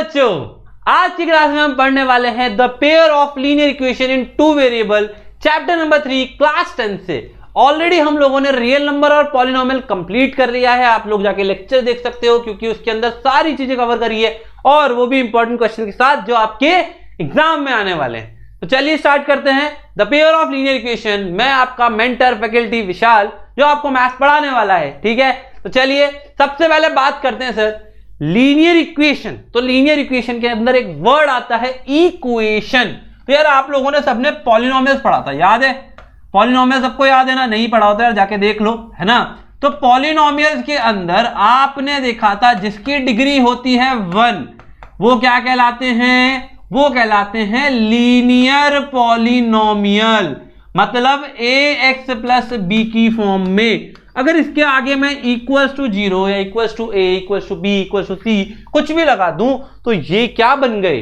बच्चों, आज की क्लास में हम पढ़ने वाले हैं the pair of linear equation in two variable, chapter number 3 class 10 से। ऑलरेडी हम लोगों ने रियल नंबर और पॉलिनोमियल कंप्लीट कर लिया है। आप लोग जाके लेक्चर देख सकते हो क्योंकि उसके अंदर सारी चीजें कवर करी है और वो भी इंपॉर्टेंट क्वेश्चन के साथ जो आपके एग्जाम में आने वाले हैं। तो चलिए स्टार्ट करते हैं the pair of linear equation. मैं आपका मेंटर फैकल्टी विशाल जो आपको मैथ्स पढ़ाने वाला है, ठीक है। तो चलिए सबसे पहले बात करते हैं सर लीनियर इक्वेशन। तो लीनियर इक्वेशन के अंदर एक वर्ड आता है इक्वेशन। तो यार आप लोगों ने सबने पॉलिनोमियल्स पढ़ा था, याद है? पॉलिनोमियल सबको याद है ना? नहीं पढ़ा होता यार जाके देख लो, है ना। तो पॉलिनोमियल्स के अंदर आपने देखा था जिसकी डिग्री होती है 1, वो क्या कहलाते हैं? वो कहलाते हैं लीनियर पॉलिनोमियल। मतलब ax प्लस बी की फॉर्म में। अगर इसके आगे मैं इक्वल्स टू 0 या equals to a equals to b equals to c कुछ भी लगा दूं तो ये क्या बन गए?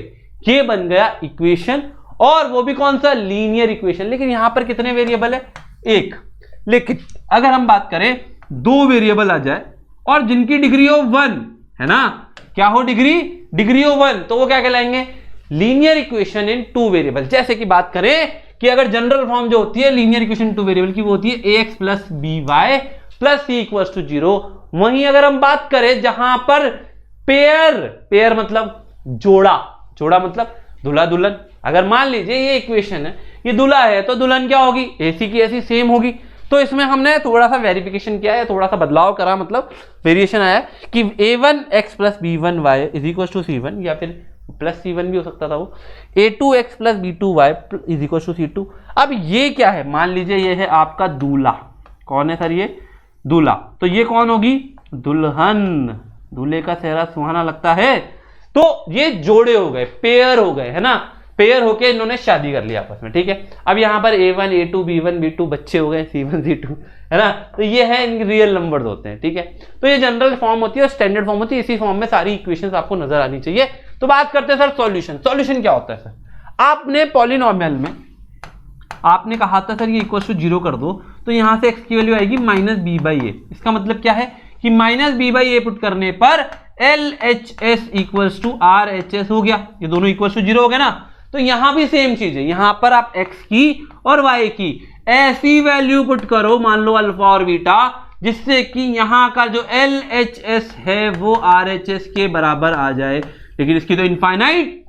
ये बन गया इक्वेशन, और वो भी कौन सा? Linear equation. लेकिन यहां पर कितने वेरिएबल है? एक। लेकिन अगर हम बात करें 2 वेरिएबल आ जाए और जिनकी डिग्री हो 1, है ना, क्या हो डिग्री हो 1, तो वो क्या कहलाएंगे? Linear equation in 2 variable. जैसे कि बात करें कि अगर जनरल फॉर्म जो होती है लीनियर इक्वेशन 2 वेरिएबल की वो होती है ax plus by plus c equals to 0। वहीं अगर हम बात करें जहां पर पेयर मतलब जोड़ा मतलब दूल्हा दुल्हन। अगर मान लीजिए ये इक्वेशन है, ये दूल्हा है तो दुल्हन क्या होगी? ऐसी की ऐसी सेम होगी। तो इसमें हमने थोड़ा सा वेरिफिकेशन किया है, थोड़ा सा बदलाव करा, मतलब वेरिएशन आया कि a1x plus b1y is equal to c1, या फिर प्लस c1 भी हो सकता था वो, a2x plus b2y is equal to c2। अब ये क्या है? मान लीजिए ये है आपका दूल्हा। कौन है सर? ये दूल्हा। तो ये कौन होगी? दुल्हन। दूल्हे का चेहरा सुहाना लगता है। तो ये जोड़े हो गए, पेयर हो गए, है ना। पेयर होके इन्होंने शादी कर ली आपस में, ठीक है। अब यहां पर a1 a2 b1 b2 बच्चे हो गए, c1 c2, है ना। तो ये है इनके रियल नंबर्स होते हैं, ठीक है। तो ये जनरल फॉर्म होती है और स्टैंडर्ड फॉर्म होती है। इसी फॉर्म में सारी इक्वेशंस आपको नजर आनी चाहिए। तो बात करते हैं सर सॉल्यूशन। सॉल्यूशन क्या होता है सर? आपने पॉलिनोमियल में आपने कहा था सर ये इक्वल टू 0 कर दो, तो यहां से x की वैल्यू आएगी माइनस बी बाई ए। इसका मतलब क्या है कि minus B by A put करने पर LHS इक्वल्स टू RHS हो गया। ये दोनों इक्वल्स टू 0 हो गए ना। तो यहां भी सेम चीज है, यहां पर आप x की और y की ऐसी वैल्यू पुट करो, मान लो अल्फा और बीटा, जिससे कि यहां का जो LHS है वो RHS के बराबर आ जाए। लेकिन इसकी तो इनफाइनाइट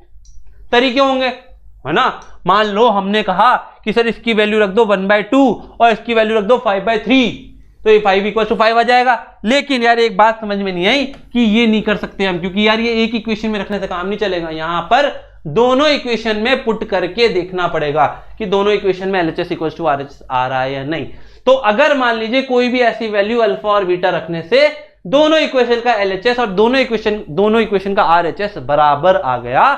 तरीके होंगे, है ना। मान लो हमने कहा कि सर इसकी वैल्यू रख दो 1/2 और इसकी वैल्यू रख दो 5/3, तो ये 5 इक्वल टू 5 आ जाएगा। लेकिन यार एक बात समझ में नहीं आई कि ये नहीं कर सकते हम, क्योंकि यार ये एक इक्वेशन में रखने से काम नहीं चलेगा। यहां पर दोनों इक्वेशन में पुट करके देखना पड़ेगा कि दोनों इक्वेशन में LHS इक्वल टू RHS आ रहा है या नहीं। तो अगर मान लीजिए कोई भी ऐसी वैल्यू अल्फा और बीटा रखने से दोनों इक्वेशन का LHS और दोनों इक्वेशन का RHS बराबर आ गया,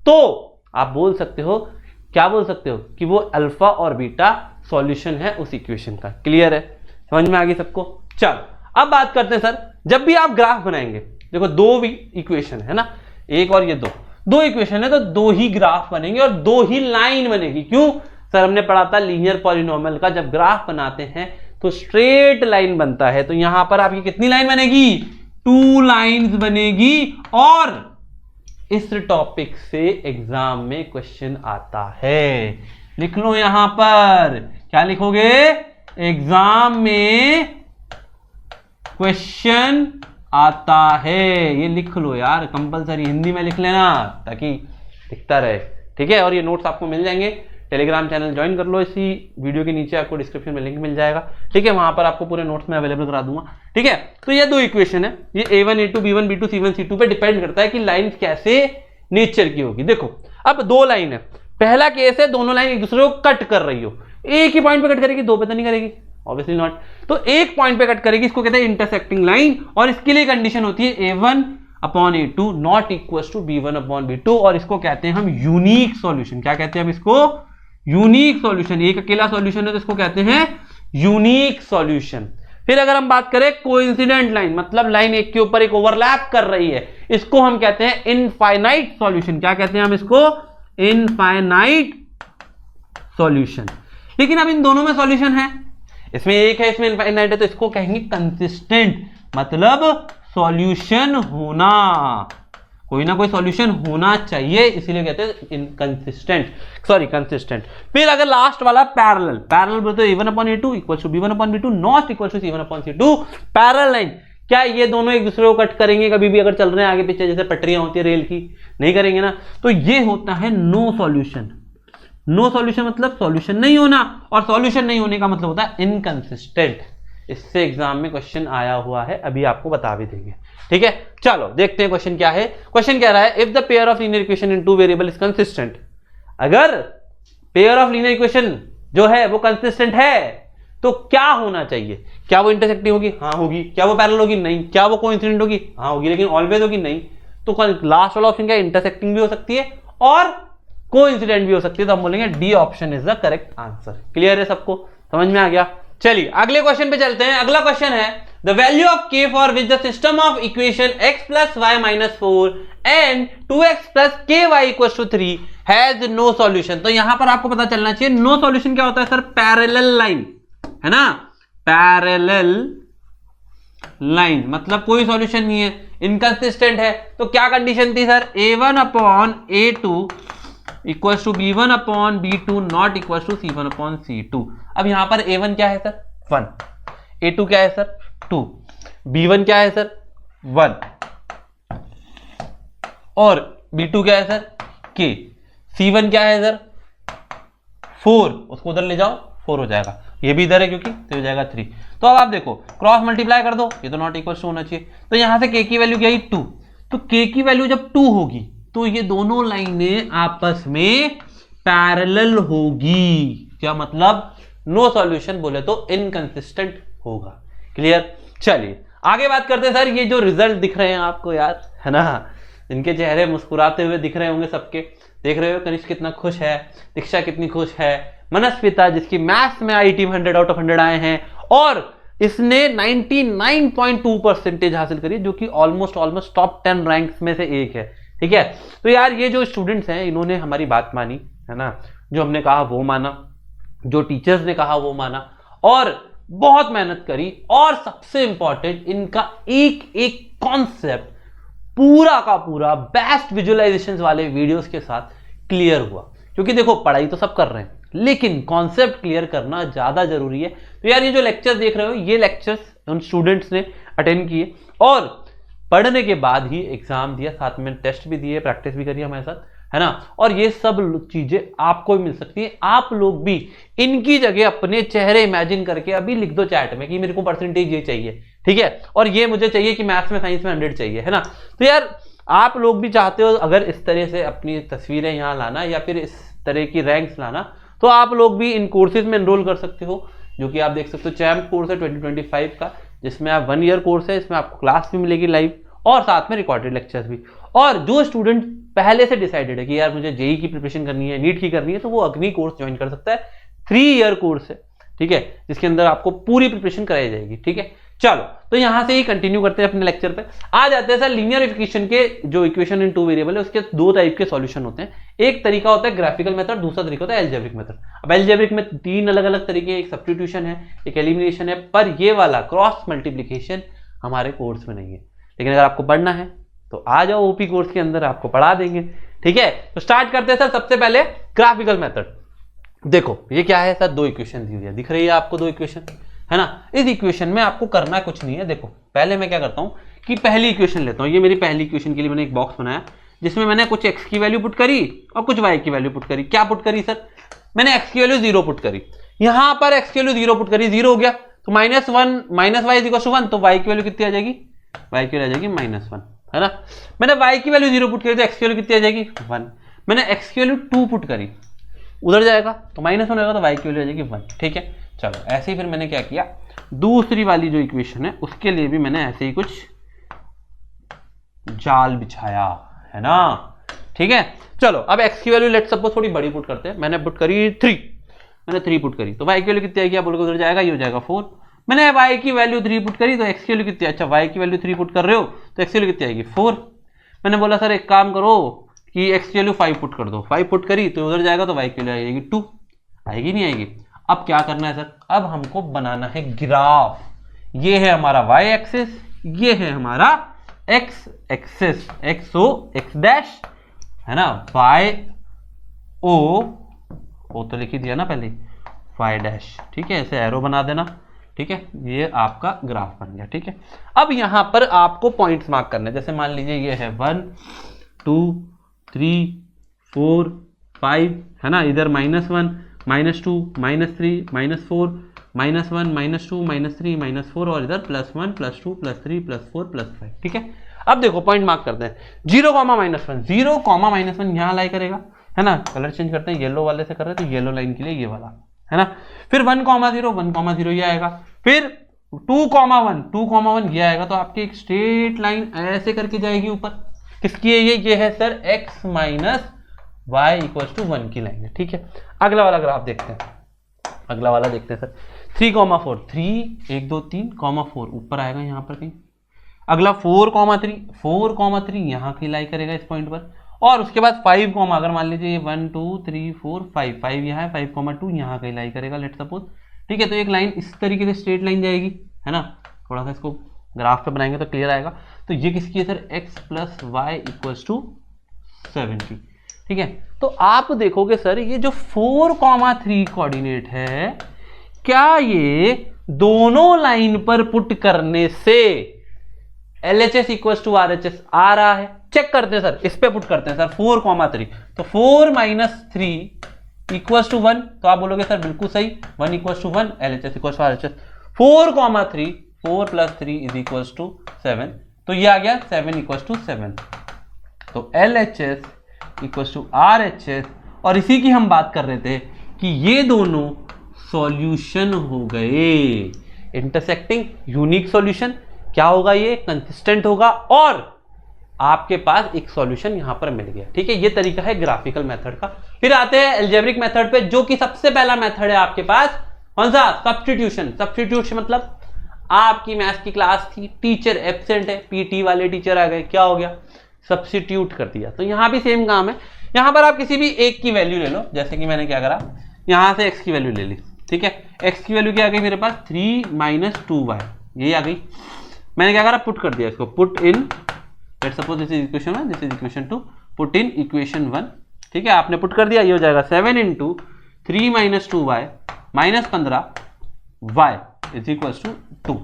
तो आप बोल सकते हो, क्या बोल सकते हो? कि वो अल्फा और बीटा सॉल्यूशन है उस इक्वेशन का। क्लियर है? समझ में आ गई सबको? चलो अब बात करते हैं सर, जब भी आप ग्राफ बनाएंगे, देखो 2 इक्वेशन है ना, एक और ये 2 इक्वेशन है, तो 2 ही ग्राफ बनेंगे और 2 ही लाइन बनेगी। क्यों सर? हमने पढ़ा था लीनियर पॉलिनोमियल का जब ग्राफ बनाते हैं तो स्ट्रेट लाइन बनता है। तो यहां पर आपकी कितनी लाइन बनेगी? 2 लाइंस बनेगी। और इस टॉपिक से एग्जाम में क्वेश्चन आता है, लिख लो यहां पर। क्या लिखोगे? एग्जाम में क्वेश्चन आता है, ये लिख लो यार, कंपलसरी हिंदी में लिख लेना ताकि दिखता रहे, ठीक है। और ये नोट्स आपको मिल जाएंगे, टेलीग्राम चैनल ज्वाइन कर लो, इसी वीडियो के नीचे आपको डिस्क्रिप्शन में लिंक मिल जाएगा, ठीक है। वहां पर आपको पूरे नोट्स में अवेलेबल करा दूंगा, ठीक है। तो ये 2 इक्वेशन है, ये a1 a2 b1 b2 c1 c2 पे डिपेंड करता है कि लाइन कैसे नेचर की होगी। देखो अब 2 लाइन है, पहला केस है दोनों लाइन एक दूसरे को कट कर रही हो, एक ही पॉइंट पे कट करेगी, 2 पे तो नहीं करेगी, ऑब्वियसली नॉट। तो एक पॉइंट पे कट करेगी, इसको कहते हैं इंटरसेक्टिंग लाइन, और इसके लिए कंडीशन होती है a1 upon a2 not equal to b1 upon b2, और इसको कहते हैं हम यूनिक सॉल्यूशन। क्या कहते हैं हम इसको? Unique solution. एक अकेला सॉल्यूशन है तो इसको कहते हैं यूनिक सॉल्यूशन। फिर अगर हम बात करें कोइंसिडेंट लाइन, मतलब लाइन एक के ऊपर एक ओवरलैप कर रही है, इसको हम कहते हैं इनफाइनाइट सॉल्यूशन। क्या कहते हैं हम इसको? Infinite solution. लेकिन अब इन दोनों में सॉल्यूशन है, इसमें एक है, इसमें इनफाइनाइट है, तो इसको कहेंगे कंसिस्टेंट, मतलब सॉल्यूशन होना। कोई ना कोई सॉल्यूशन होना चाहिए, इसीलिए कहते हैं इनकंसिस्टेंट, सॉरी कंसिस्टेंट। फिर अगर लास्ट वाला पैरेलल, पैरेलल बोलते हैं a1/a2 equal to b1/b2 not equal to c1/c2 parallel line. क्या ये दोनों एक दूसरे को कट करेंगे कभी भी अगर चल रहे हैं आगे पीछे, जैसे पटरियां होती है रेल की? नहीं करेंगे ना। तो ये होता है नो सॉल्यूशन। नो सॉल्यूशन मतलब सॉल्यूशन नहीं होना, और सॉल्यूशन नहीं होने का मतलब होता है इनकंसिस्टेंट। इससे एग्जाम में क्वेश्चन आया हुआ है, अभी आपको बता भी देंगे, ठीक है। चलो देखते हैं क्वेश्चन क्या है। क्वेश्चन कह रहा है if the pair of linear equation in two variable is consistent. अगर पेयर ऑफ लीनियर इक्वेशन जो है वो कंसिस्टेंट है तो क्या होना चाहिए? क्या वो इंटरसेक्टिंग होगी? हाँ होगी। क्या वो पैरेलल होगी? नहीं। क्या वो कोइंसिडेंट होगी? हाँ होगी। लेकिन ऑलवेज होगी? नहीं। तो लास्ट वाला ऑप्शन क्या, इंटरसेक्टिंग भी हो सकती है और कोइंसिडेंट भी हो सकती है, तो हम बोलेंगे D option is the correct answer. Clear है सबको? समझ में आ गया? चलिए अगले क्वेश्चन पे चलते हैं। अगला क्वेश्चन है the value of k for which the system of equation x plus y minus 4 and 2x plus k y equal to 3 has no solution. तो यहां पर आपको पता चलना चाहिए नो सॉल्यूशन क्या होता है सर? पैरेलल लाइन, है ना। पैरेलल लाइन मतलब कोई सॉल्यूशन नहीं है, इनकंसिस्टेंट है। तो क्या कंडीशन थी sir? a1/a2 equal to b1/b2 not equal to c1/c2। अब यहां पर a1 क्या है सर? 1, a2 क्या है सर? 2, b1 क्या है सर? 1 और b2 क्या है सर? k, c1 क्या है सर? 4, उसको उधर ले जाओ 4 हो जाएगा, ये भी इधर है क्योंकि, तो हो जाएगा 3। तो अब आप देखो क्रॉस मल्टीप्लाई कर दो, ये तो नॉट इक्वल टू होना चाहिए। तो यहां से k की वैल्यू क्या है? 2। तो k की वैल्यू जब 2 होगी तो ये दोनों लाइनें आपस में पैरेलल होगी। क्या मतलब? नो सॉल्यूशन बोले तो इनकंसिस्टेंट होगा। क्लियर? चलिए आगे बात करते हैं सर। ये जो रिजल्ट दिख रहे हैं आपको यार, है ना, इनके चेहरे मुस्कुराते हुए दिख रहे होंगे सबके। देख रहे हो कनिष्क कितना खुश है, दीक्षा कितनी खुश है, मनस्विता जिसकी मैथ्स में IIT में 100 आउट ऑफ 100 आए हैं और इसने 99.2% हासिल करी, जो कि ऑलमोस्ट टॉप 10 रैंक्स में से एक है। ठीक है, तो यार ये जो स्टूडेंट्स हैं इन्होंने हमारी बात मानी, है ना, जो हमने कहा वो माना, जो टीचर्स ने कहा वो माना और बहुत मेहनत करी। और सबसे इंपॉर्टेंट इनका एक एक कॉन्सेप्ट पूरा का पूरा बेस्ट विजुअलाइजेशंस वाले वीडियोस के साथ क्लियर हुआ। क्योंकि देखो पढ़ाई तो सब कर रहे हैं लेकिन कॉन्सेप्ट क्लियर करना ज्यादा जरूरी है। तो यार ये जो लेक्चर्स देख रहे हो ये लेक्चर्स उन स्टूडेंट्स ने अटेंड किए और पढ़ने के बाद ही एग्जाम दिया, साथ में टेस्ट भी दिए, प्रैक्टिस भी करी हमारे साथ, है ना। और ये सब चीजें आपको भी मिल सकती है। आप लोग भी इनकी जगह अपने चेहरे इमेजिन करके अभी लिख दो चैट में कि मेरे को परसेंटेज ये चाहिए, ठीक है, और ये मुझे चाहिए कि मैथ्स में साइंस में 100 चाहिए, है ना। तो यार आप लोग भी चाहते हो अगर इस तरह से अपनी तस्वीरें यहाँ लाना या फिर इस तरह की रैंक्स लाना, तो आप लोग भी इन कोर्सेज में एनरोल कर सकते हो, जो कि आप देख सकते हो। चैम्प कोर्स है 2025 का, जिसमें आप 1 ईयर कोर्स है, इसमें आपको क्लास भी मिलेगी लाइव और साथ में रिकॉर्डेड लेक्चर्स भी। और जो स्टूडेंट पहले से डिसाइडेड है कि यार मुझे जेई की प्रिपरेशन करनी है, नीट की करनी है, तो वो अग्नि कोर्स ज्वाइन कर सकता है। 3 ईयर कोर्स है, ठीक है, जिसके अंदर आपको पूरी प्रिपरेशन कराई जाएगी। ठीक है, चलो तो यहां से ही कंटिन्यू करते हैं अपने लेक्चर पे। आ जाते हैं सर लीनियर इक्वेशन के, जो इक्वेशन इन 2 वेरिएबल है उसके 2 टाइप के सॉल्यूशन होते हैं। एक तरीका होता है ग्राफिकल मेथड, दूसरा तरीका होता है एल्जेब्रिक मेथड। अब एल्जेब्रिक में 3 अलग अलग तरीके, एक सब्स्टिट्यूशन है, एक एलिमिनेशन है, पर ये वाला क्रॉस मल्टीप्लीकेशन हमारे कोर्स में नहीं है। लेकिन अगर आपको पढ़ना है तो आ जाओ ओपी कोर्स के अंदर, आपको पढ़ा देंगे। ठीक है, तो स्टार्ट करते हैं सर। सबसे पहले ग्राफिकल मेथड। देखो ये क्या है सर, 2 इक्वेशन दी हुई है, दिख रही है आपको 2 इक्वेशन, है ना। इस इक्वेशन में आपको करना कुछ नहीं है। देखो पहले मैं क्या करता हूं कि पहली इक्वेशन लेता हूं। ये मेरी पहली इक्वेशन के लिए मैंने एक बॉक्स बनाया जिसमें मैंने कुछ x की वैल्यू पुट करी और कुछ y की वैल्यू पुट करी। क्या पुट करी सर? मैंने x की वैल्यू 0 पुट करी, यहां पर x की वैल्यू 0 पुट करी, 0 हो गया, तो -1 minus y is equal to 1, तो y की वैल्यू कितनी आ जाएगी? y की वैल्यू आ जाएगी -1, है ना। मैंने y की वैल्यू 0 पुट करी तो x की वैल्यू कितनी आ जाएगी? 1। मैंने x की वैल्यू 2 पुट करी, उधर जाएगा तो -1 होगा, तो y की वैल्यू आ जाएगी 1। ठीक है, चलो ऐसे ही फिर मैंने क्या किया, दूसरी वाली जो इक्वेशन है उसके लिए भी मैंने ऐसे ही कुछ जाल बिछाया, है ना। ठीक है, चलो अब x की वैल्यू लेट सपोज थोड़ी बड़ी पुट करते हैं। मैंने पुट करी 3, मैंने 3 पुट करी तो y की वैल्यू कितनी आएगी? आप बोलोगे उधर जाएगा, ये हो जाएगा 4। मैंने y की वैल्यू 3 पुट करी तो x की वैल्यू कितनी? अच्छा y की वैल्यू 3 पुट कर रहे हो तो x की वैल्यू कितनी आएगी? 4। मैंने बोला सर एक काम करो कि x की वैल्यू 5 पुट कर दो, 5 पुट करी तो उधर जाएगा तो y की वैल्यू आएगी 2। आएगी नहीं आएगी? अब क्या करना है सर, अब हमको बनाना है ग्राफ। ये है हमारा y एक्सिस, ये है हमारा एक्स एक्सेस एक्स ओ एक्स डैश है ना, वाई ओ तो लिख ही दिया ना पहले, वाई डैश, ठीक है, ऐसे एरो बना देना, ठीक है, ये आपका ग्राफ बन गया, ठीक है। अब यहां पर आपको पॉइंट्स मार्क करने, जैसे मान लीजिए ये है 1 2 3 4 5 है ना, इधर -1 -2 -3 -4 -1 -2 -3 -4 और इधर +1 +2 +3 +4 +5, ठीक है। अब देखो पॉइंट मार्क करते हैं, 0, -1 0, -1 यहां लाई करेगा, है ना, कलर चेंज करते हैं, येलो वाले से कर रहे हैं तो येलो लाइन के लिए ये वाला, है ना। फिर 1, 0 ये आएगा, फिर 2, 1 ये आएगा, तो आपकी एक स्ट्रेट लाइन ऐसे करके जाएगी ऊपर, किसकी है ये है सर x माइनस y = 1 की लाइन है, ठीक है। अगला वाला ग्राफ देखते हैं, अगला वाला देखते हैं सर, 3, 4 3 1 2 3, 4 ऊपर आएगा यहाँ पर कहीं। अगला 4, 3 यहाँ की लाई करेगा इस पॉइंट पर, और उसके बाद 5, अगर मान लीजिए 1 2 3 4 5 यहाँ है, 5, 2 यहाँ कहीं लाई करेगा, लेट सपोज, ठीक है। तो एक लाइन इस तरीके से स्ट्रेट लाइन जाएगी, है ना, थोड़ा सा इसको ग्राफ पे बनाएंगे तो क्लियर आएगा। तो ये किसकी है सर, x + y = 7 की, ठीक है। तो आप देखोगे सर ये जो 4, 3 कोऑर्डिनेट है, क्या ये दोनों लाइन पर पुट करने से LHS = RHS आ रहा है? चेक करते हैं सर, इस पे पुट करते हैं सर, 4, 3, तो 4 - 3 = 1, तो आप बोलोगे सर बिल्कुल सही, 1 = 1, LHS = RHS, 4, 3 4 + 3 = 7, तो ये आ गया 7 = 7, तो LHS = RHS, और इसी की हम बात कर रहे थे कि ये दोनों सॉल्यूशन हो गए, इंटरसेक्टिंग यूनिक सॉल्यूशन, क्या होगा, ये कंसिस्टेंट होगा, और आपके पास एक सॉल्यूशन यहां पर मिल गया, ठीक है। ये तरीका है ग्राफिकल मेथड का। फिर आते हैं अलजेब्रिक मेथड पे, जो कि सबसे पहला मेथड है आपके पास, कौन सा, सब्स्टिट्यूशन। सब्स्टिट्यूशन मतलब आपकी मैथ्स की क्लास थी, टीचर एब्सेंट है, पीटी वाले टीचर आ गए, क्या हो गया, सब्स्टिट्यूट कर दिया। तो यहां भी सेम काम है, यहां पर आप किसी भी एक की वैल्यू ले लो, जैसे कि मैंने क्या करा, यहां से x की वैल्यू ले ली, ठीक है। x की वैल्यू क्या आ गई मेरे पास, 3 - 2y, ये आ गई। मैंने क्या करा, पुट कर दिया इसको, put in, let suppose this is equation 1, this is equation 2, put in equation 1, ठीक है, आपने पुट कर दिया, ये हो जाएगा 7 × 3 - 2y - 15y = 2,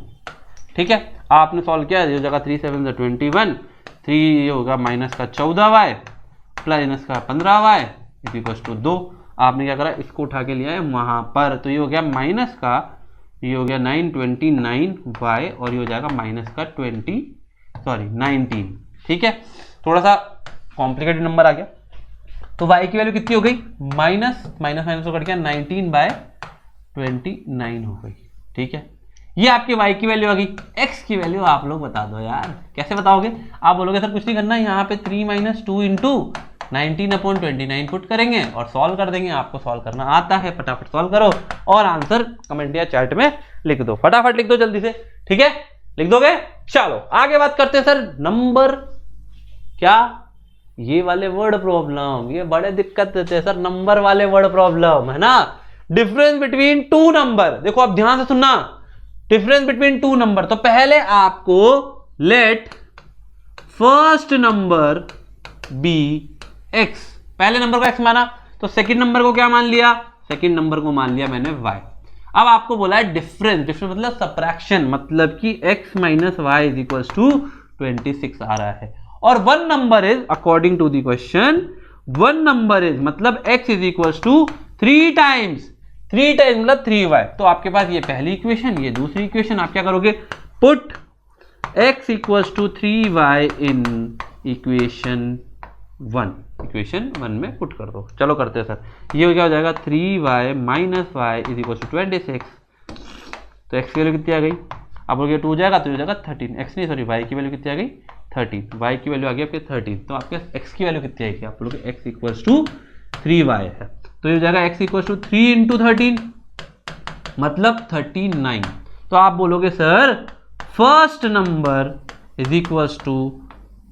ठीक है। आपने सॉल्व किया, ये हो जाएगा 3 7 21, 3 ये होगा -14y + 15y = 2। आपने क्या करा, इसको उठा के लिया है वहां पर, तो ये हो गया माइनस का, ये हो गया 929y, और ये हो जाएगा -19, ठीक है। थोड़ा सा कॉम्प्लिकेटेड नंबर आ गया, तो y की वैल्यू कितनी हो गई, माइनस तो कट गया 19/29 हो गई, ठीक है। ये आपकी y की वैल्यू आ गई। x की वैल्यू आप लोग बता दो यार, कैसे बताओगे, आप बोलोगे सर कुछ नहीं करना, यहाँ पे 3 - 2 × 19/29 पुट करेंगे और सॉल्व कर देंगे। आपको सॉल्व करना आता है, फटाफट सॉल्व करो और आंसर कमेंट या चैट में लिख दो, फटाफट लिख दो जल्दी से, ठीक है, लिख दोगे। चलो आगे बात करते हैं सर, नंबर, क्या ये वाले वर्ड प्रॉब्लम, ये बड़े दिक्कत देते हैं सर, नंबर वाले वर्ड प्रॉब्लम, है ना। डिफरेंस बिटवीन 2 नंबर, देखो आप ध्यान से सुनना, डिफरेंस बिटवीन 2 नंबर, तो पहले आपको let first number be x, पहले नंबर को x माना, तो सेकंड नंबर को क्या मान लिया, सेकंड नंबर को मान लिया मैंने y। अब आपको बोला है डिफरेंस, डिफरेंस मतलब सबट्रैक्शन, मतलब कि x - y = 26 आ रहा है, और one number is, according to the question, one number is मतलब x = 3 टाइम्स, 3 टाइम्स मतलब 3y। तो आपके पास ये पहली इक्वेशन, ये दूसरी इक्वेशन, आप क्या करोगे, put x = 3y in equation 1 में पुट कर दो। चलो करते हैं सर, ये क्या हो जाएगा, 3y - y = 26, तो x की वैल्यू कितनी आ गई, आप बोलोगे 2 जाएगा तो हो जाएगा 13, x नहीं सॉरी y की वैल्यू कितनी आ गई, 13, y की वैल्यू आ गई आपके 13, तो आपके x की वैल्यू कितनी आएगी, आप बोलोगे x = 3y है, तो ये हो जाएगा x = 3 × 13 मतलब 39। तो आप बोलोगे sir first number =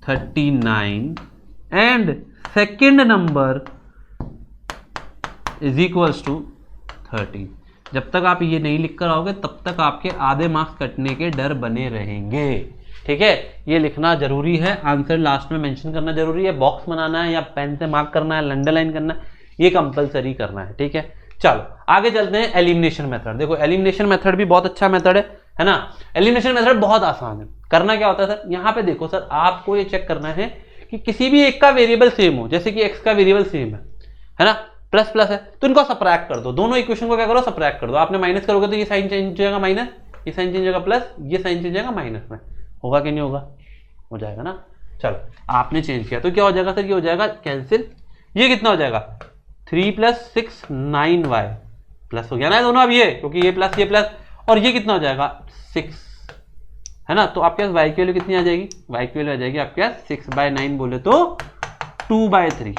39 and second number = 13। जब तक आप ये नहीं लिख कर आओगे तब तक आपके आधे मार्क्स कटने के डर बने रहेंगे, ठीक है, ये लिखना जरूरी है, आंसर लास्ट में मेंशन करना जरूरी है, बॉक्स बनाना है या पेन से मार्क करना है, अंडरलाइन करना है, ये कंपलसरी करना है। ठीक है, चलो आगे चलते हैं एलिमिनेशन मेथड। देखो एलिमिनेशन मेथड भी बहुत अच्छा मेथड है ना। एलिमिनेशन मेथड बहुत आसान है। करना क्या होता है सर, यहाँ पे देखो सर, आपको ये चेक करना है कि किसी भी एक का वेरिएबल सेम हो, जैसे कि एक्स का वेरिएबल सेम है ना, प्लस प्लस है, तो इनको सब्ट्रैक्ट कर दो, दोनों इक्वेशन को क्या करो, सब्ट्रैक्ट कर दो। आपने माइनस करोगे तो ये साइन चेंज हो जाएगा माइनस, ये साइन चेंज होगा प्लस, ये साइन चेंज होगा माइनस में, होगा कि नहीं होगा, हो जाएगा ना। चलो आपने चेंज किया तो क्या हो जाएगा सर, ये हो जाएगा कैंसिल, ये कितना हो जाएगा 3 + 6 9y प्लस हो गया ना दोनों अब ये, क्योंकि ये प्लस, और ये कितना हो जाएगा 6 है ना। तो आपके पास y की वैल्यू कितनी आ जाएगी, y की वैल्यू आ जाएगी आपके पास 6/9 बोले तो 2/3,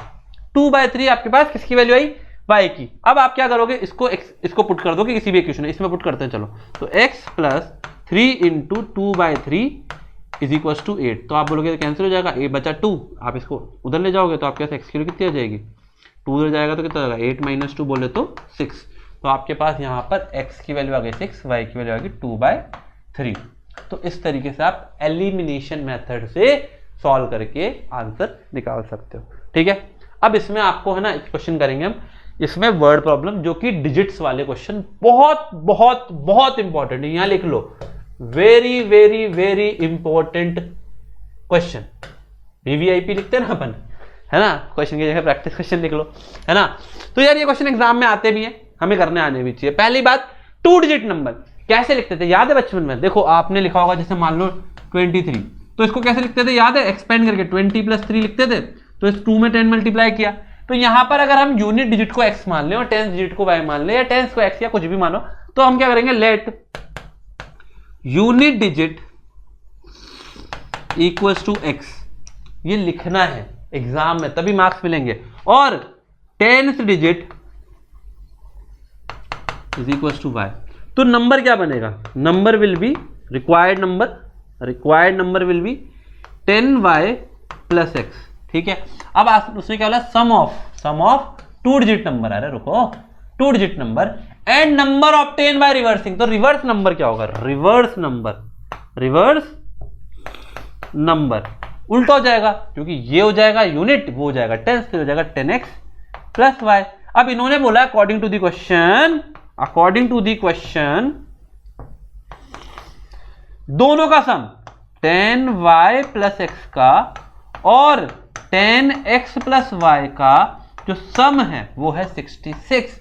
2/3 आपके पास किसकी वैल्यू आई, y की। अब आप क्या करोगे, इसको पुट कर दोगे किसी भी इक्वेशन में, इसमें पुट करते हैं। चलो तो x + 3 × 2/3 = 8, तो आप बोलोगे कैंसिल हो जाएगा, 8 बचा 2, आप इसको उधर ले जाओगे तो आपके पास x की वैल्यू कितनी आ जाएगी, 2 उधर जाएगा तो कितना जाएगा 8 - 2 बोले तो 6, तो आपके पास यहाँ पर x की वैल्यू आ गई 6, y की वैल्यू आ गई 2/3। तो इस तरीके से आप एलिमिनेशन मेथड से सॉल्व करके आंसर निकाल सकते हो। ठीक है, अब इसमें आपको है ना क्वेश्चन करेंगे हम, इसमें वर्ड प्रॉब्लम, जो कि डिजिट्स वाले क्वेश्चन बहुत बहुत बहुत इंपॉर्टेंट है, यहां लिख लो, very very very important question. VVIP लिखते हैं ना अपन, है ना, क्वेश्चन की जगह प्रैक्टिस क्वेश्चन लिख लो, है ना। तो यार ये क्वेश्चन एग्जाम में आते भी हैं, हमें करने आने भी चाहिए। पहली बात, 2 डिजिट नंबर कैसे लिखते थे, याद है बचपन में, देखो आपने लिखा होगा, जैसे मान लो 23, तो इसको कैसे लिखते थे, याद है, एक्सपेंड करके 20 + 3 लिखते थे, तो इस 2 में 10 मल्टीप्लाई किया। तो यहां पर अगर हम यूनिट डिजिट को x मान लें और 10th डिजिट को y मान लें, या 10th को x या कुछ भी मानो, तो हम क्या करेंगे, लेट यूनिट डिजिट = x, ये लिखना है एग्जाम में, तभी मार्क्स मिलेंगे। और 10th डिजिट = y, तो नंबर क्या बनेगा, number will be required number will be 10y + x। ठीक है, अब उसमें क्या बोला, सम ऑफ 2 डिजिट नंबर, अरे रुको, 2 digit number and number obtain by reversing, तो रिवर्स नंबर क्या होगा, रिवर्स नंबर उल्टा हो जाएगा, क्योंकि ये हो जाएगा यूनिट, वो हो जाएगा 10, हो जाएगा 10x + y। अब इन्होंने बोला अकॉर्डिंग टू द क्वेश्चन दोनों का सम 10y + x का और 10x + y का जो सम है वो है 66।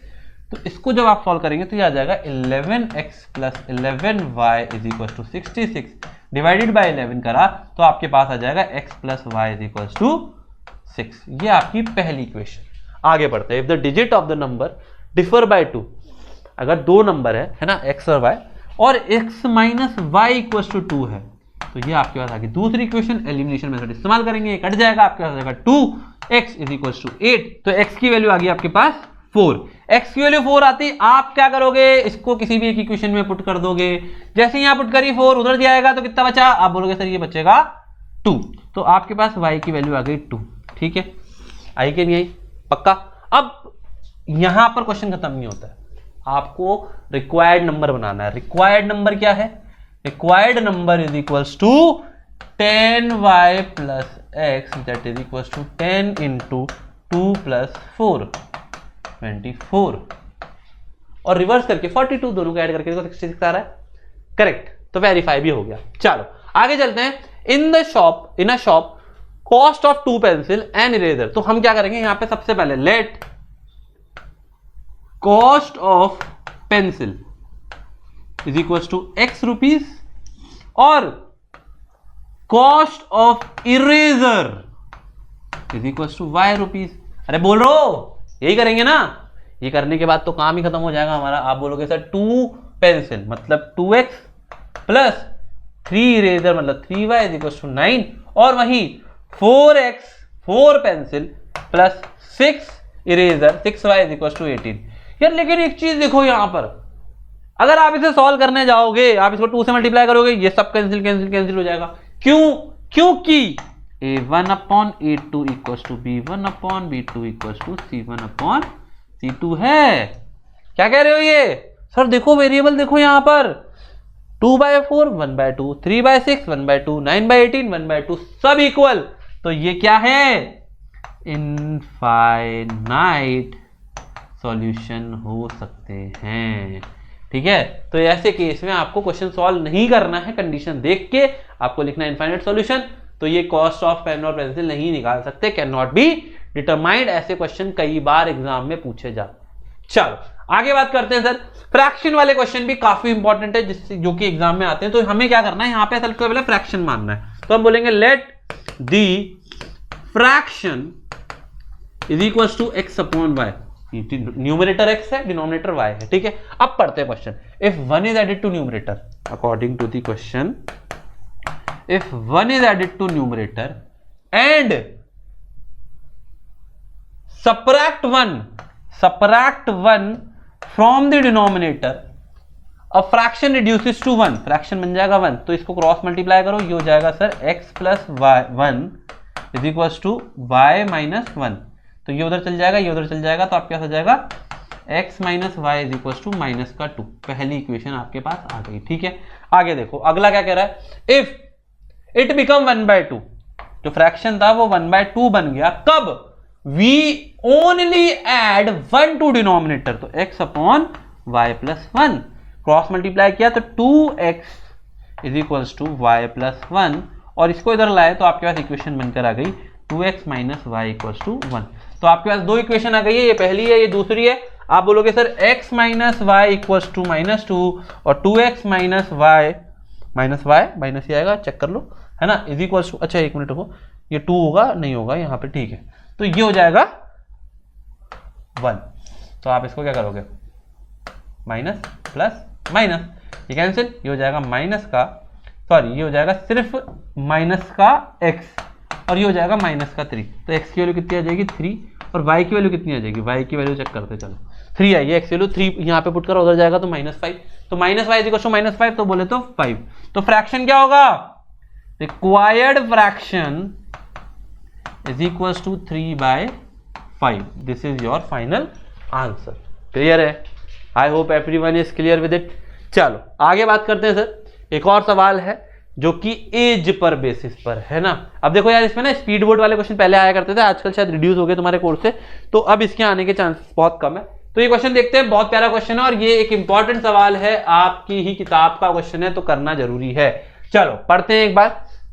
तो इसको जब आप सॉल्व करेंगे तो ये आ जाएगा 11x + 11y = 66, डिवाइडेड बाय 11 करा तो आपके पास आ जाएगा x + y = 6। ये आपकी पहली इक्वेशन। आगे बढ़ते हैं, if the digit of the number differ by 2, अगर 2 नंबर है ना, x और y, और x - y = 2 है, तो ये आपके पास आ गई दूसरी इक्वेशन। एलिमिनेशन मेथड इस्तेमाल करेंगे, ये कट जाएगा, आपके पास आ जाएगा 2x = 8, तो x की वैल्यू आ गई आपके पास 4। x की वैल्यू 4 आती, आप क्या करोगे, इसको किसी भी एक इक्वेशन में पुट कर दोगे, जैसे ही यहां पुट करी 4 उधर जाएगा तो कितना बचा, आप बोलोगे सर ये बचेगा 2, तो आपके पास y की वैल्यू आ गई 2। ठीक है, आई कि नहीं आई, पक्का। अब यहां पर क्वेश्चन खत्म नहीं होता है, आपको रिक्वायर्ड नंबर बनाना है। रिक्वायर्ड नंबर क्या है, required number = 10y + x, that is equals to 10 × 2 + 4 24, और रिवर्स करके 42, दोनों को ऐड करके 66 आ रहा है, करेक्ट, तो वेरीफाई भी हो गया। चलो आगे चलते हैं। In a shop cost of 2 pencil and eraser, तो हम क्या करेंगे यहां पे, सबसे पहले let cost of pencil = x rupees और cost of eraser = y rupees. अरे बोल रहे हो, यही करेंगे ना, ये करने के बाद तो काम ही खत्म हो जाएगा हमारा। आप बोलोगे सर 2 पेंसिल मतलब 2x + 3 इरेजर मतलब 3y = 9, और वहीं 4 पेंसिल + 6 इरेजर 6y = 18। यार लेकिन एक चीज देखो यहां पर, अगर आप इसे सॉल्व करने जाओगे, आप इसको 2 से मल्टीप्लाई करोगे, ये सब कैंसिल हो जाएगा। क्योंकि a1/a2 = b1/b2 = c1/c2 है। क्या कह रहे हो ये सर, देखो वेरिएबल देखो यहां पर, 2/4 1/2, 3/6 1/2, 9/18 1/2, सब इक्वल। तो ये क्या है? इनफाइनाइट सॉल्यूशन हो सकते हैं। ठीक है, तो ऐसे केस में आपको क्वेश्चन सॉल्व नहीं करना है, कंडीशन देख के आपको लिखना है इनफाइनाइट सॉल्यूशन। तो ये कॉस्ट ऑफ पेन और पेंसिल नहीं निकाल सकते, कैन नॉट बी डिटरमाइंड। ऐसे क्वेश्चन कई बार एग्जाम में पूछे जाते। चलो आगे बात करते हैं सर। फ्रैक्शन वाले क्वेश्चन भी काफी इंपॉर्टेंट है, जिससे जो कि एग्जाम में आते हैं। तो हमें क्या करना है, यहाँ पे सबसे पहले फ्रैक्शन मानना है। तो हम बोलेंगे let the fraction is equal to X upon Y. Numerator x है, डिनोमिनेटर y है। ठीक है, अब पढ़ते हैं question. If 1 is added to numerator, according to the question, if 1 is added to numerator and subtract 1 from the denominator, a fraction reduces to 1, fraction बन जाएगा 1। तो इसको क्रॉस मल्टीप्लाई करो, ये हो जाएगा sir x plus 1 is equal to y minus 1। तो ये उधर चल जाएगा, ये उधर चल जाएगा, तो आपके पास आ जाएगा x minus Y is equal to minus का 2। पहली इक्वेशन आपके पास आ गई। ठीक है, आगे देखो अगला क्या कह रहा है। इफ इट बिकम 1/2, जो फ्रैक्शन था वो 1/2 बन गया। कब? We only add 1 to denominator, तो x upon Y plus 1। Cross multiply किया तो 2x is equal to Y plus 1, और इसको इधर लाए तो आपके पास इक्वेशन बनकर आ गई 2x minus Y equal to 1। तो आपके पास दो इक्वेशन आ गई है, ये पहली है, ये दूसरी है। आप बोलोगे sir x minus Y equal to -2 और 2x माइनस वाई माइनस ही आएगा, चेक कर लो, है ना, इज इक्वल टू, अच्छा एक मिनट रुको, ये 2 होगा, नहीं होगा यहाँ पे, ठीक है, तो ये हो जाएगा 1। तो आप इसको क्या करोगे, माइनस प्लस माइनस, ये कैंसिल, ये हो जाएगा माइनस का, सॉरी ये हो जाएगा सिर्फ माइनस का x, और ये हो जाएगा माइनस का 3। तो x की वैल्यू कितनी आ जाएगी 3, और y की वैल्यू कितनी आ जाएगी, y की वैल्यू चेक करते चलो, 3 आई है, x वैल्यू 3 यहाँ पे पुट करो, उधर जाएगा तो -5, तो माइनस वाई इक्वल टू -5, तो बोले तो 5। तो फ्रैक्शन क्या होगा, required fraction is equal to 3/5। This is your final answer. Clear है? I hope everyone is clear with it. चलो आगे बात करते हैं सर। एक और सवाल है जो कि एज पर बेसिस पर है ना। अब देखो यार, इसमें ना स्पीड बोर्ड वाले क्वेश्चन पहले आया करते थे, आजकल शायद रिड्यूस हो गए तुम्हारे कोर्स से, तो अब इसके आने के चांसेस बहुत कम है। तो ये क्वेश्चन देखते हैं, बहुत प्यारा क्वेश्चन है और ये एक इंपॉर्टेंट सवाल है, आपकी ही किताब का क्वेश्चन है, तो करना जरूरी है। चलो पढ़ते हैं एक बार।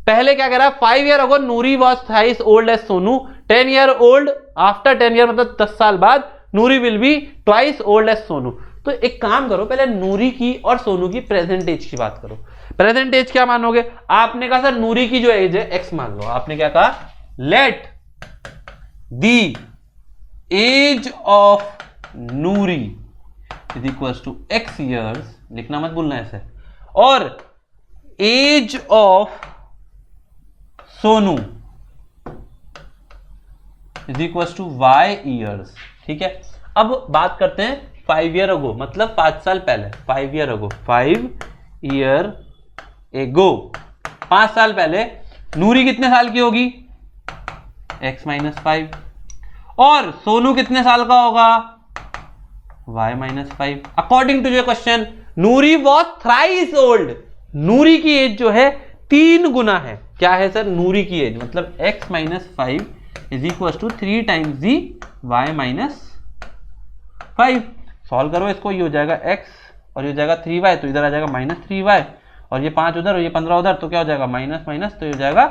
पहले क्या कह रहा है, 5 year ago Noori was thrice old as Sonu, 10 year old after 10 year, मतलब 10 साल बाद Noori will be twice old as Sonu. तो एक काम करो, पहले नूरी की और सोनू की प्रेजेंट एज की बात करो। प्रेजेंट एज क्या मानोगे, आपने कहा सर नूरी की जो एज है x मान लो। आपने क्या कहा, let the age of Noori is equal to x years, लिखना मत भूलना ऐसे, और age of Sonu is equal to y years. ठीक है, अब बात करते हैं 5 ईयर अगो, मतलब 5 साल पहले, 5 ईयर अगो, 5 ईयर एगो, 5 साल पहले नूरी कितने साल की होगी, x माइनस 5, और सोनू कितने साल का होगा, y minus 5। According to your question, Noori was thrice old, Noori की एज जो है 3 गुना है। क्या है सर, नूरी की एज, मतलब x minus 5 is equal to 3 times the y minus 5। Solve करो इसको, ये हो जाएगा x और ये हो जाएगा 3y, तो इधर आ जाएगा -3y, और ये 5 उधर और ये 15 उधर, तो क्या हो जाएगा माइनस माइनस, तो ये हो जाएगा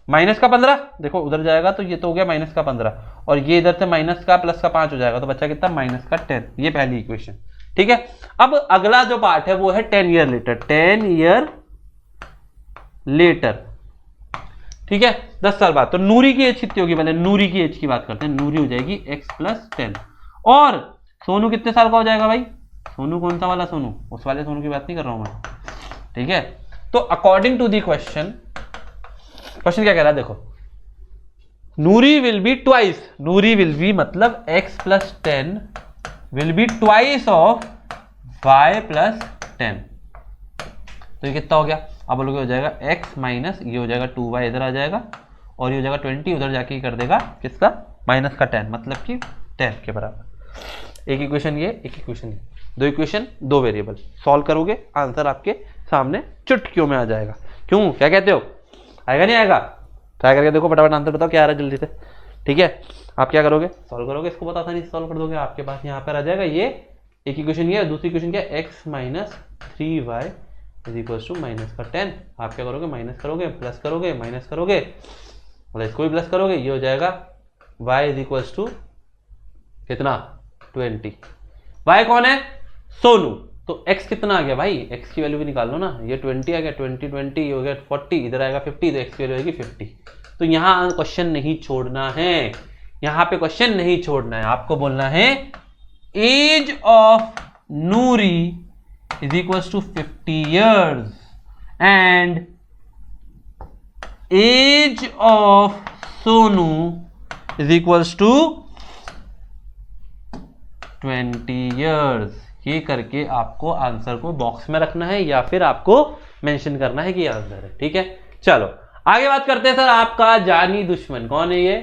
माइनस का 15। देखो उधर जाएगा तो ये तो हो गया माइनस का 15, और ये इधर से माइनस का प्लस का 5 हो जाएगा, तो बच्चा कितना, माइनस का 10। ये पहली इक्वेशन। ठीक है, अब अगला जो पार्ट है वो है 10 ईयर लेटर, 10 ईयर लेटर। ठीक है, 10 साल बाद। तो नूरी की एज कितनी होगी, पहले नूरी की एज की बात करते हैं। नूरी हो जाएगी x प्लस 10, और सोनू कितने साल का हो जाएगा भाई, सोनू कौन सा वाला सोनू, उस वाले सोनू की बात नहीं कर रहा हूं मैं। ठीक है, तो अकॉर्डिंग टू दी क्वेश्चन क्या कह रहा है, देखो, Noori will be twice, Noori will be मतलब x plus 10 will be twice of y plus 10। तो ये कितना हो गया, अब बोलोगे हो जाएगा x माइनस, ये हो जाएगा 2y इधर आ जाएगा, और ये हो जाएगा 20 उधर जाके कर देगा किसका, माइनस का 10, मतलब कि 10 के बराबर। एक इक्वेशन ये, एक इक्वेशन ये, दो इक्वेशन दो वेरिएबल। सॉल्व करोगे आंसर आपके सामने चुटकियों में आ जाएगा। क्यों, क्या कहते हो, आएगा नहीं आएगा? ट्राई करके देखो, फटाफट आंसर बताओ क्या आ रहा है जल्दी से। ठीक है, आप क्या करोगे, सॉल्व करोगे इसको, बहुत आसानी से सॉल्व कर दोगे। आपके पास यहाँ पर आ जाएगा ये एक इक्वेशन, ये दूसरी इक्वेशन क्या है, x minus 3y is equal to minus का 10। आप क्या करोगे, माइनस करोगे, प्लस करोगे, माइनस करोगे, मतलब इसको भी प्लस करोगे, ये हो जाएगा y इज इक्वल टू कितना, 20। y कौन है, सोनू। तो x कितना आ गया भाई, x की वैल्यू भी निकाल लो ना, ये 20 आ गया, 20 20 ये हो गया 40, इधर आएगा 50, तो x की वैल्यू आएगी 50। तो यहाँ क्वेश्चन नहीं छोड़ना है, यहाँ पे क्वेश्चन नहीं छोड़ना है, आपको बोलना है age of Noori is equal to 50 years and age of Sonu is equal to 20 years। ये करके आपको आंसर को बॉक्स में रखना है या फिर आपको मेंशन करना है कि ये आंसर है। ठीक है, चलो आगे बात करते हैं। सर आपका जानी दुश्मन कौन है, ये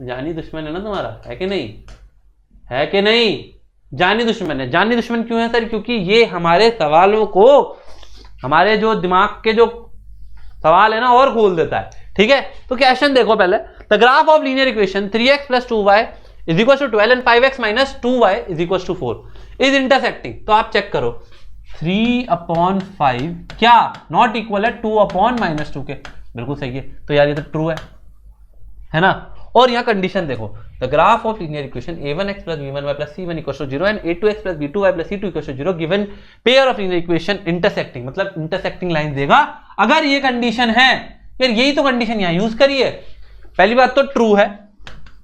जानी दुश्मन है ना तुम्हारा, है कि नहीं, है कि नहीं, जानी दुश्मन है। जानी दुश्मन क्यों है सर, क्योंकि ये हमारे सवालों को, हमारे जो दिमाग के जो सवाल है ना और खोल देता है। ठीक है, तो क्वेश्चन देखो पहले, the graph of linear equation 3x + 2y is equal to 12 and 5x - 2y is equal to 4 is intersecting. तो आप चेक करो, 3/5 क्या नॉट इक्वल है 2/-2 के, बिल्कुल सही है। तो यार ये तो ट्रू है ना। और यहाँ कंडीशन देखो, the graph of linear equation a1x + b1y + c1 = 0 and a2x + b2y + c2 = 0 given pair of linear equation intersecting, मतलब इंटरसेक्टिंग लाइन देगा। अगर ये कंडीशन है, यार यही तो कंडीशन यहाँ यूज करिए। पहली बात तो ट्रू है,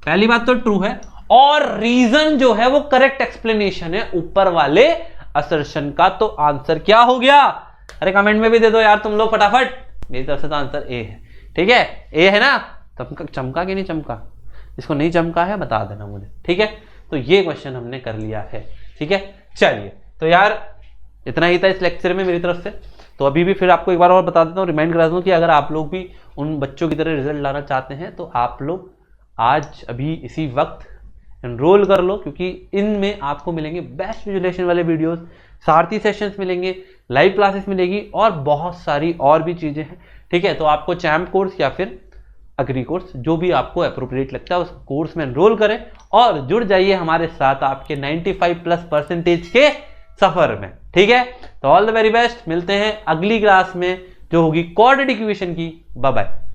पहली बात तो ट्रू है, और रीजन जो है वो करेक्ट एक्सप्लेनेशन है ऊपर वाले असर्शन का। तो आंसर क्या हो गया, अरे कमेंट में भी दे दो यार तुम लोग फटाफट। मेरी तरफ से तो आंसर ए है। ठीक है, ए है ना, चमका कि नहीं चमका, इसको नहीं चमका है बता देना मुझे। ठीक है, तो ये क्वेश्चन हमने कर लिया है। ठीक है, चलिए तो यार इतना ही था इस लेक्चर में मेरी तरफ से। तो अभी भी फिर आपको एक बार और बता देता हूँ, रिमाइंड करा दूँ कि अगर आप लोग भी उन बच्चों की तरह रिजल्ट लाना चाहते हैं तो आप लोग आज अभी इसी वक्त एनरोल कर लो, क्योंकि इनमें आपको मिलेंगे बेस्ट विजुअलाइजेशन वाले वीडियोस, सारथी सेशंस मिलेंगे, लाइव क्लासेस मिलेगी और बहुत सारी और भी चीज़ें हैं। ठीक है, तो आपको चैम्प कोर्स या फिर अग्री कोर्स जो भी आपको अप्रोप्रिएट लगता है उस कोर्स में एनरोल करें और जुड़ जाइए हमारे साथ आपके 95+ के सफर में। ठीक है, तो ऑल द वेरी बेस्ट, मिलते हैं अगली क्लास में जो होगी क्वाड्रेटिक इक्वेशन की। Bye bye.